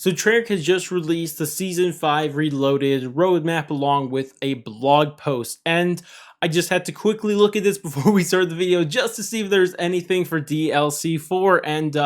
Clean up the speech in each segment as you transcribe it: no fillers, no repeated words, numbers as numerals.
So Treyarch has just released the Season 5 Reloaded roadmap along with a blog post, and I just had to quickly look at this before we start the video just to see if there's anything for DLC 4, and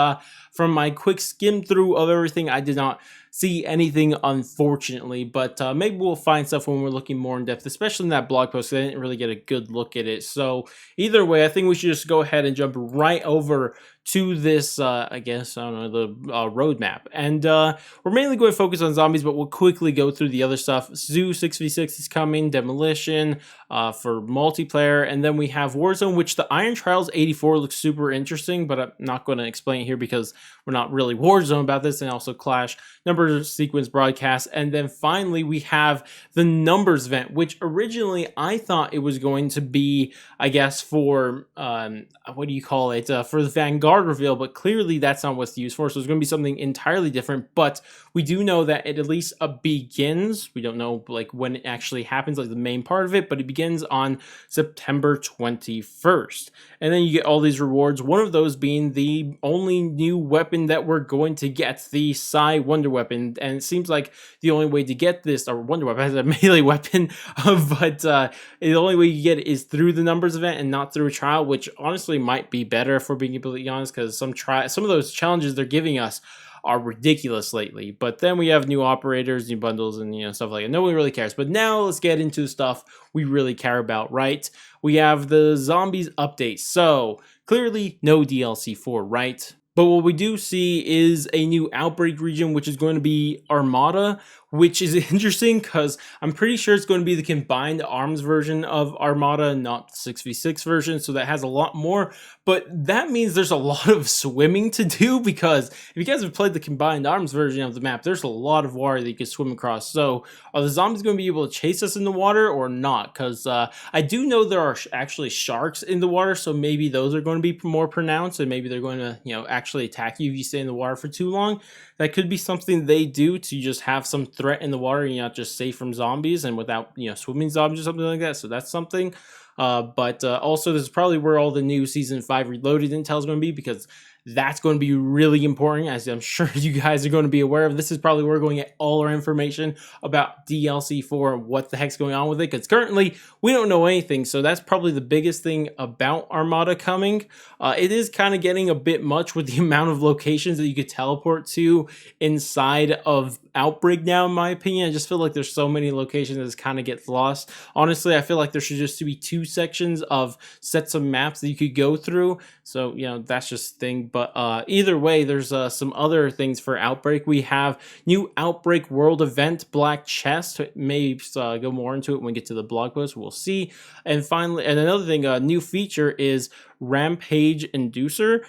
from my quick skim through of everything, I did not see anything, unfortunately, but maybe we'll find stuff when we're looking more in depth, especially in that blog post. I didn't really get a good look at it. So either way, I think we should just go ahead and jump right over to this, I guess, I don't know, the roadmap. And we're mainly going to focus on zombies, but we'll quickly go through the other stuff. Zoo 6v6 is coming, Demolition for multiplayer, and then we have Warzone, which the Iron Trials 84 looks super interesting, but I'm not going to explain it here because we're not really Warzone about this, and also Clash, number sequence broadcast, and then finally we have the numbers event, which originally I thought it was going to be, I guess, for, what do you call it, for the Vanguard reveal, but clearly that's not what's used for, so it's going to be something entirely different. But we do know that it at least begins. We don't know like when it actually happens, like the main part of it, but it begins on September 21st, and then you get all these rewards, one of those being the only new weapon that we're going to get, the Psy Wonder Weapon. And it seems like the only way to get this, or Wonder Weapon has a melee weapon, but the only way you get it is through the numbers event and not through a trial, which honestly might be better if we're being completely honest, because some of those challenges they're giving us are ridiculous lately. But then we have new operators, new bundles, and stuff like that. No one really cares. But now let's get into stuff we really care about, right? We have the zombies update. So clearly no DLC 4, right? But what we do see is a new Outbreak region, which is going to be Armada, which is interesting because I'm pretty sure it's going to be the combined arms version of Armada, not the 6v6 version, so that has a lot more. But that means there's a lot of swimming to do, because if you guys have played the combined arms version of the map, there's a lot of water that you can swim across. So are the zombies going to be able to chase us in the water or not? Because I do know there are actually sharks in the water, so maybe those are going to be more pronounced, and maybe they're going to actually attack you if you stay in the water for too long. That could be something they do to just have some threat in the water, and you're not just safe from zombies and without swimming zombies or something like that. So that's something. But also, this is probably where all the new Season 5 Reloaded intel is going to be, because that's going to be really important, as I'm sure you guys are going to be aware of. This is probably where we're going to get all our information about DLC 4 and what the heck's going on with it, because currently we don't know anything. So that's probably the biggest thing about Armada coming. It is kind of getting a bit much with the amount of locations that you could teleport to inside of Outbreak now, in my opinion. I just feel like there's so many locations that this kind of gets lost. Honestly, I feel like there should just be 2 sections of sets of maps that you could go through. So, that's just a thing. But either way, there's some other things for Outbreak. We have new Outbreak World Event Black Chest. Maybe go more into it when we get to the blog post. We'll see. And finally, and another thing, a new feature is Rampage Inducer.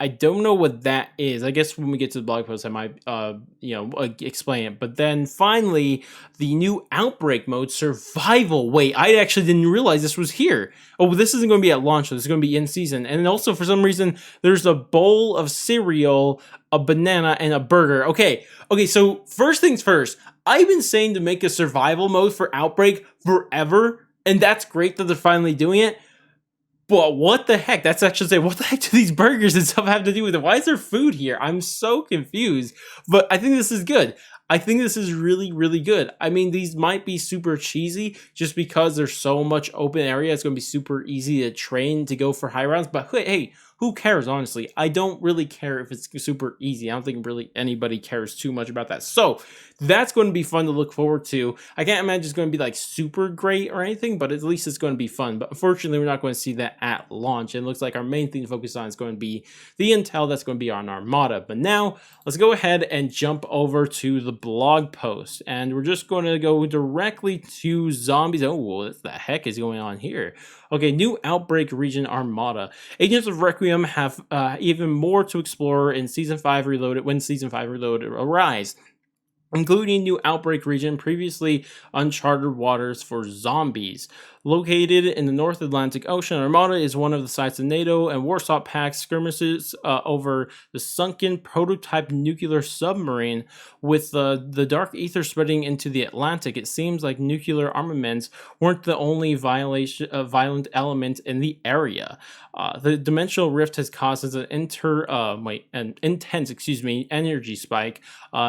I don't know what that is. I guess when we get to the blog post, I might, explain it. But then finally, the new Outbreak Mode Survival. Wait, I actually didn't realize this was here. Oh, this isn't going to be at launch. This is going to be in season. And also, for some reason, there's a bowl of cereal, a banana, and a burger. Okay, so first things first. I've been saying to make a survival mode for Outbreak forever, and that's great that they're finally doing it. But what the heck? That's actually saying, what the heck do these burgers and stuff have to do with it? Why is there food here? I'm so confused. But I think this is good. I think this is really, really good. I mean, these might be super cheesy just because there's so much open area. It's going to be super easy to train to go for high rounds. But hey, who cares, honestly? I don't really care if it's super easy. I don't think really anybody cares too much about that. So that's going to be fun to look forward to. I can't imagine it's going to be like super great or anything, but at least it's going to be fun. But unfortunately, we're not going to see that at launch. It looks like our main thing to focus on is going to be the intel that's going to be on Armada. But now let's go ahead and jump over to the blog post. And we're just going to go directly to zombies. Oh, what the heck is going on here? Okay, new Outbreak Region Armada. Agents of Requiem have even more to explore in Season 5 Reloaded when Season 5 Reloaded arrives. including new Outbreak Region, previously uncharted waters for zombies. Located in the North Atlantic Ocean, Armada is one of the sites of NATO and Warsaw Pact skirmishes over the sunken prototype nuclear submarine. With the dark ether spreading into the Atlantic, it seems like nuclear armaments weren't the only violent element in the area. The dimensional rift has caused an intense, energy spike,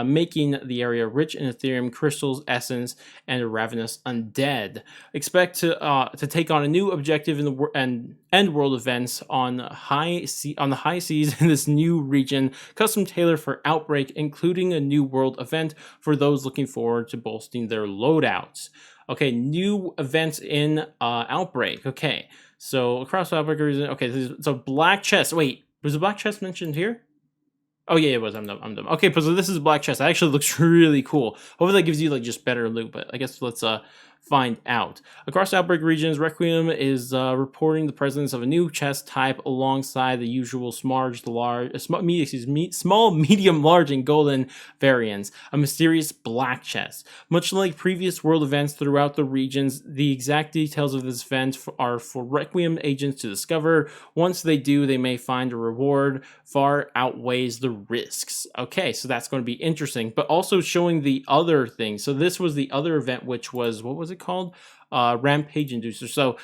making the area rich in Ethereum crystals, essence, and ravenous undead. Expect to take on a new objective in the end world events on the high seas in this new region, custom tailored for Outbreak, including a new world event for those looking forward to bolstering their loadouts. Okay, new events in Outbreak. Okay, so across Outbreak region. Okay, so black chest. Wait, was the black chest mentioned here? Oh yeah, it was. I'm dumb. Okay, so this is black chest. It actually looks really cool. Hopefully that gives you like just better loot. But I guess let's find out. Across Outbreak regions, Requiem is reporting the presence of a new chest type alongside the usual small, medium, large, and golden variants. A mysterious black chest. Much like previous world events throughout the regions, the exact details of this event are for Requiem agents to discover. Once they do, they may find a reward far outweighs the risks. Okay, so that's going to be interesting, but also showing the other thing. So this was the other event, which was, what was it called? Rampage Inducer. So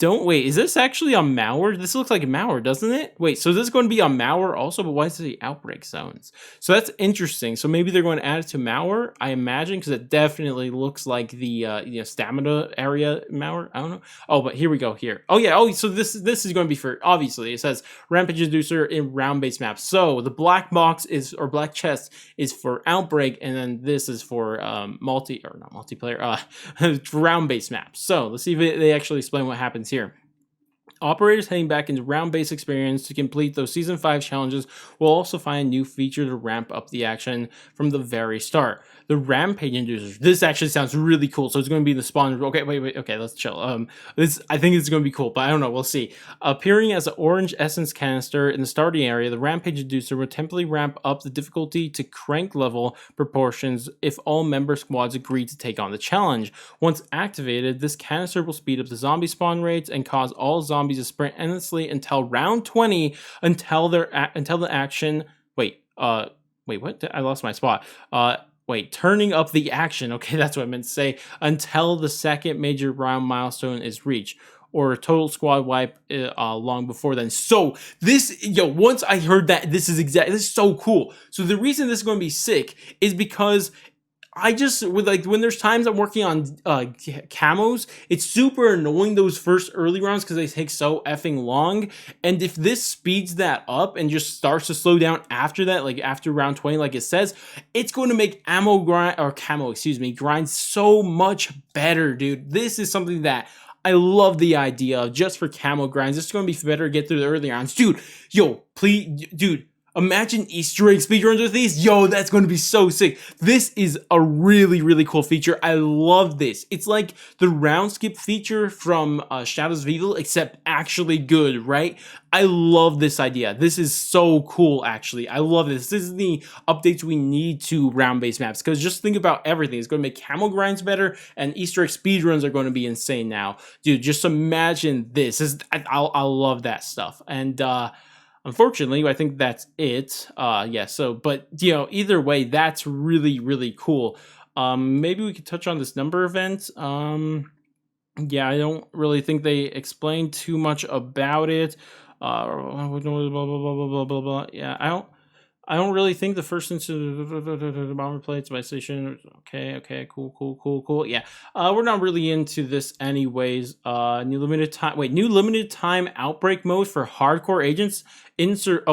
wait, is this actually on Malware? This looks like Malware, doesn't it? Wait, so this is going to be on Malware also, but why is it the Outbreak Zones? So that's interesting. So maybe they're going to add it to Malware, I imagine, because it definitely looks like the stamina area Malware. I don't know. Oh, but here we go here. Oh yeah, so this is going to be for, obviously, it says Rampage Inducer in round-based maps. So the black box or black chest is for Outbreak, and then this is for round-based maps. So let's see if they actually explain what happens here. Operators heading back into round-based experience to complete those Season 5 challenges will also find a new feature to ramp up the action from the very start. The Rampage Inducers. This actually sounds really cool. So it's going to be the spawn. Okay, wait. Okay, let's chill. I think it's going to be cool, but I don't know. We'll see. Appearing as an orange essence canister in the starting area, the Rampage Inducer will temporarily ramp up the difficulty to crank level proportions if all member squads agree to take on the challenge. Once activated, this canister will speed up the zombie spawn rates and cause all zombies to sprint endlessly until round 20 until the action. Wait, what? I lost my spot. Turning up the action. Okay, that's what I meant to say. Until the second major round milestone is reached, or a total squad wipe long before then. So once I heard that, this is so cool. So the reason this is going to be sick is because when there's times I'm working on camos, it's super annoying those first early rounds because they take so effing long. And if this speeds that up and just starts to slow down after that, like after round 20, like it says, it's going to make grind so much better, dude. This is something that I love the idea of just for camo grinds. It's going to be better to get through the early rounds. Dude, imagine Easter egg speedruns with these. That's going to be so sick. This is a really, really cool feature. I love this. It's like the round skip feature from Shadows of Evil, except actually good, right? I love this idea. This is so cool, actually. I love this. This is the updates we need to round-based maps, because just think about everything. It's going to make camo grinds better, and Easter egg speedruns are going to be insane now. Dude, just imagine this. I love that stuff. And, unfortunately, I think that's it. Either way, that's really, really cool. Maybe we could touch on this number event. I don't really think they explained too much about it. Blah, blah, blah, blah. Yeah, I don't really think the first instance of bomber plates by station. Okay, cool. Yeah, we're not really into this anyways. New limited time outbreak mode for hardcore agents.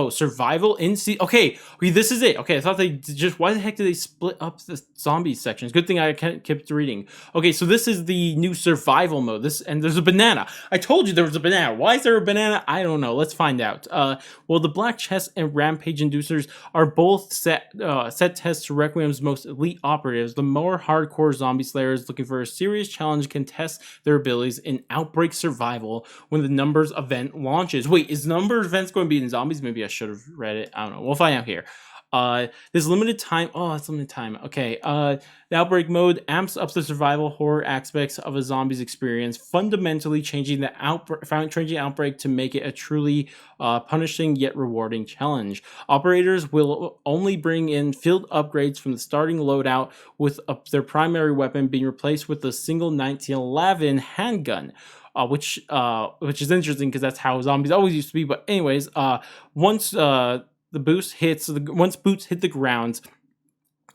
Survival in sea. Okay, this is it. Okay, I thought why the heck did they split up the zombie sections? Good thing I kept reading. Okay, so this is the new survival mode. And there's a banana. I told you there was a banana. Why is there a banana? I don't know. Let's find out. The black chest and rampage inducers are both set tests to Requiem's most elite operatives. The more hardcore zombie slayers looking for a serious challenge can test their abilities in outbreak survival when the numbers event launches. Wait, is numbers events going to be in zombies? Maybe I should have read it. I don't know. We'll find out here. This limited time. Oh, it's limited time. Okay. The Outbreak Mode amps up the survival horror aspects of a zombie's experience, fundamentally changing the outbreak to make it a truly punishing yet rewarding challenge. Operators will only bring in field upgrades from the starting loadout, with their primary weapon being replaced with a single 1911 handgun. Which is interesting because that's how zombies always used to be. But anyways, once once boots hit the ground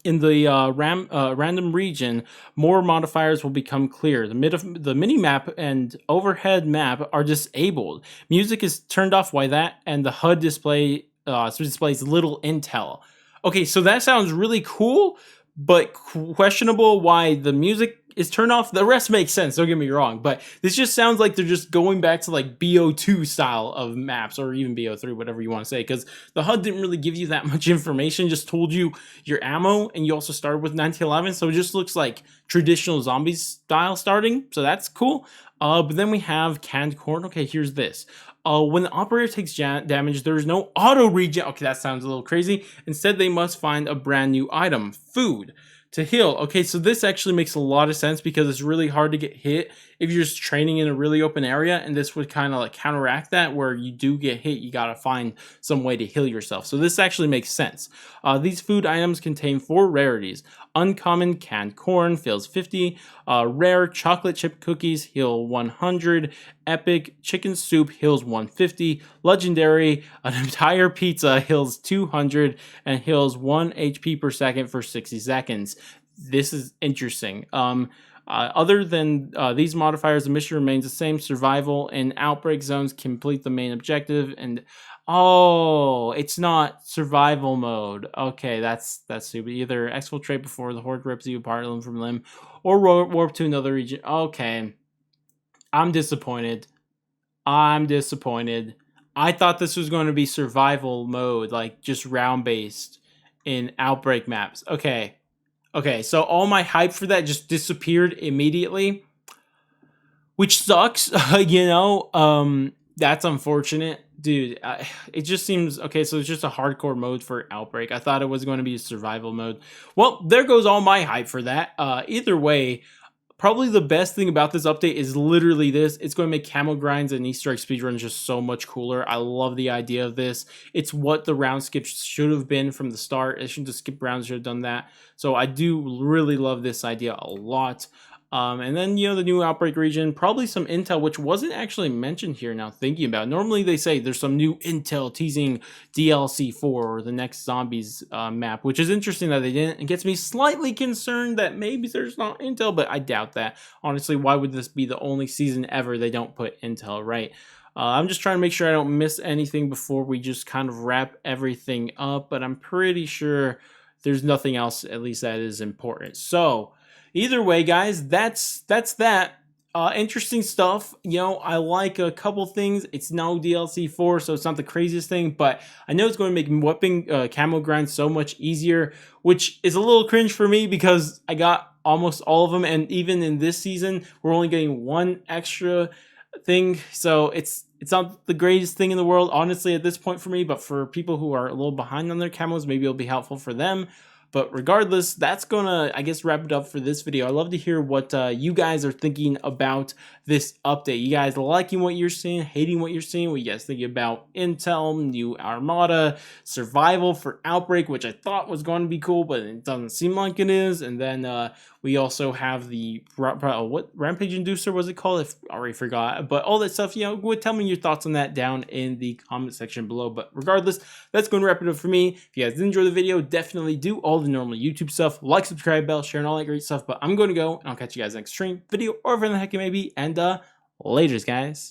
in the random region, more modifiers will become clear. The mini map and overhead map are disabled. Music is turned off. Why that? And the HUD displays little intel. Okay, so that sounds really cool, but questionable why the music is turned off. The rest makes sense, don't get me wrong, but this just sounds like they're just going back to like BO2 style of maps, or even BO3, whatever you want to say, because the HUD didn't really give you that much information, just told you your ammo, and you also started with 1911, so it just looks like traditional zombies style starting, so that's cool. But then we have canned corn. Okay, here's this. When the operator takes damage, there is no auto regen. Okay, that sounds a little crazy. Instead, they must find a brand new item, food, to heal. Okay, so this actually makes a lot of sense because it's really hard to get hit if you're just training in a really open area, and this would kind of like counteract that. Where you do get hit, you gotta find some way to heal yourself. So this actually makes sense. These food items contain 4 rarities. Uncommon canned corn fills 50, rare chocolate chip cookies heal 100, epic chicken soup heals 150, legendary an entire pizza heals 200, and heals 1 HP per second for 60 seconds. This is interesting. Other than these modifiers, the mission remains the same. Survival in outbreak zones complete the main objective. And oh, it's not survival mode. Okay, that's stupid. Either exfiltrate before the horde rips you apart limb from limb, or warp to another region. Okay, I'm disappointed. I thought this was going to be survival mode, like just round based in outbreak maps. Okay, so all my hype for that just disappeared immediately, which sucks. That's unfortunate, dude. It just seems okay. So it's just a hardcore mode for Outbreak. I thought it was going to be a survival mode. Well, there goes all my hype for that. Either way, probably the best thing about this update is literally this. It's going to make camo grinds and Easter egg speedruns just so much cooler. I love the idea of this. It's what the round skip should have been from the start. It shouldn't just skip rounds, should have done that. So I do really love this idea a lot. And then, the new Outbreak region, probably some intel, which wasn't actually mentioned here now thinking about it. Normally they say there's some new intel teasing DLC 4 or the next zombies map, which is interesting that they didn't. It gets me slightly concerned that maybe there's not intel, but I doubt that. Honestly, why would this be the only season ever they don't put intel, right? I'm just trying to make sure I don't miss anything before we just kind of wrap everything up, but I'm pretty sure there's nothing else, at least that is important. So either way, guys, that's that. Interesting stuff. I like a couple things. It's no DLC 4, so it's not the craziest thing, but I know it's going to make weapon camo grind so much easier, which is a little cringe for me because I got almost all of them, and even in this season, we're only getting one extra thing, so it's not the greatest thing in the world, honestly, at this point for me, but for people who are a little behind on their camos, maybe it'll be helpful for them. But regardless, that's gonna, I guess, wrap it up for this video. I'd love to hear what you guys are thinking about this update. You guys liking what you're seeing, hating what you're seeing? What you guys think about Intel, new Armada, survival for Outbreak, which I thought was going to be cool, but it doesn't seem like it is. And then we also have the, what Rampage Inducer was it called? I already forgot. But all that stuff, tell me your thoughts on that down in the comment section below. But regardless, that's going to wrap it up for me. If you guys did enjoy the video, definitely do all the normal YouTube stuff, like, subscribe, bell, share, and all that great stuff. But I'm going to go, and I'll catch you guys next stream, video, or whatever the heck it may be. And laters, guys.